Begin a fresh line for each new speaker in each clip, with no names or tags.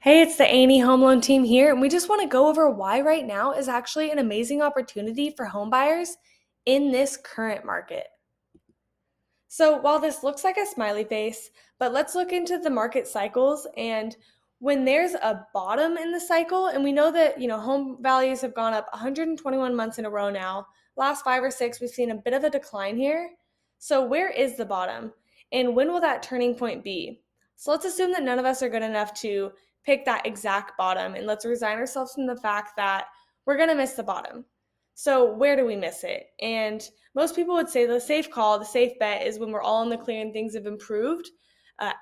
Hey, it's the A&E Home Loan team here, and we just want to go over why right now is actually an amazing opportunity for home buyers in this current market. So, while this looks like a smiley face, but let's look into the market cycles and when there's a bottom in the cycle, and we know that, home values have gone up 121 months in a row now. Last 5 or 6, we've seen a bit of a decline here. So, where is the bottom? And when will that turning point be? So, let's assume that none of us are good enough to pick that exact bottom, and let's resign ourselves from the fact that we're going to miss the bottom. So, where do we miss it? And most people would say the safe call, the safe bet is when we're all in the clear and things have improved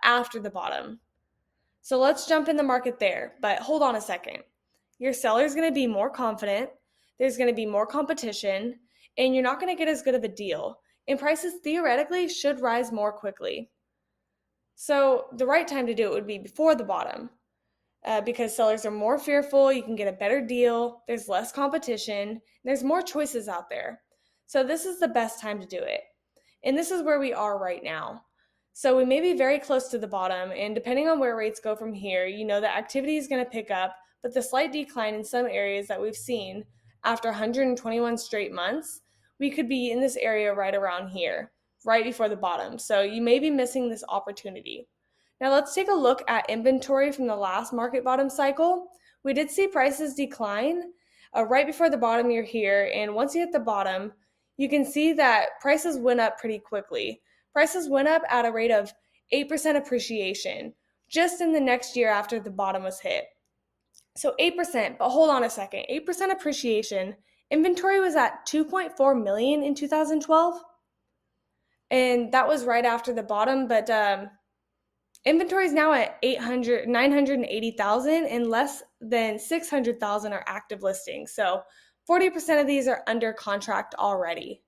after the bottom. So let's jump in the market there. But hold on a second. Your seller's going to be more confident, there's going to be more competition, and you're not going to get as good of a deal. And prices theoretically should rise more quickly. So the right time to do it would be before the bottom. Because sellers are more fearful, you can get a better deal, there's less competition, there's more choices out there. So this is the best time to do it. And this is where we are right now. So we may be very close to the bottom, and depending on where rates go from here, that activity is going to pick up, but the slight decline in some areas that we've seen after 121 straight months, we could be in this area right around here, right before the bottom. So you may be missing this opportunity. Now let's take a look at inventory from the last market bottom cycle. We did see prices decline right before the bottom you're here, and once you hit the bottom, you can see that prices went up pretty quickly. Prices went up at a rate of 8% appreciation just in the next year after the bottom was hit. So 8%, but hold on a second. 8% appreciation. Inventory was at 2.4 million in 2012, and that was right after the bottom, but inventory is now at 980,000, and less than 600,000 are active listings. So 40% of these are under contract already.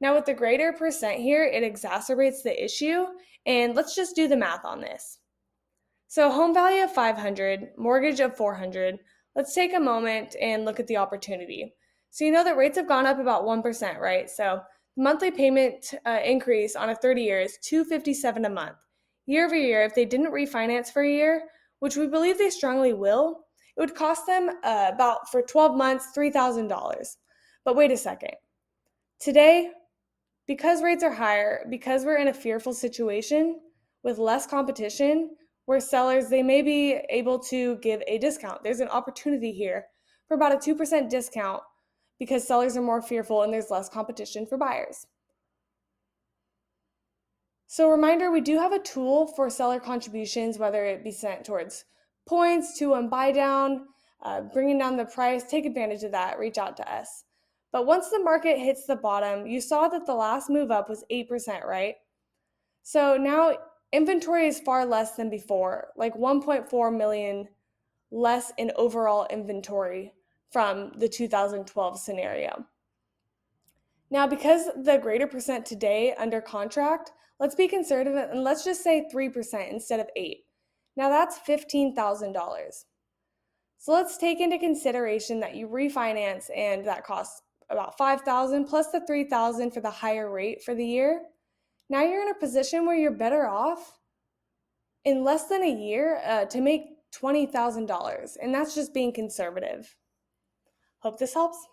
Now with the greater percent here, it exacerbates the issue, and let's just do the math on this. So home value of 500, mortgage of 400. Let's take a moment and look at the opportunity. So you know that rates have gone up about 1%, right? So the monthly payment increase on a 30 year is $257 a month. Year over year, if they didn't refinance for a year, which we believe they strongly will, it would cost them about, for 12 months, $3,000. But wait a second. Today, because rates are higher, because we're in a fearful situation with less competition, where sellers, they may be able to give a discount. There's an opportunity here for about a 2% discount because sellers are more fearful and there's less competition for buyers. So reminder, we do have a tool for seller contributions, whether it be sent towards points, to and buy down, bringing down the price. Take advantage of that, reach out to us. But once the market hits the bottom, you saw that the last move up was 8%, right? So now inventory is far less than before, like 1.4 million less in overall inventory from the 2012 scenario. Now, because the greater percent today under contract, let's be conservative and let's just say 3% instead of 8. Now that's $15,000. So let's take into consideration that you refinance and that costs about $5,000 plus the $3,000 for the higher rate for the year. Now you're in a position where you're better off in less than a year to make $20,000, and that's just being conservative. Hope this helps.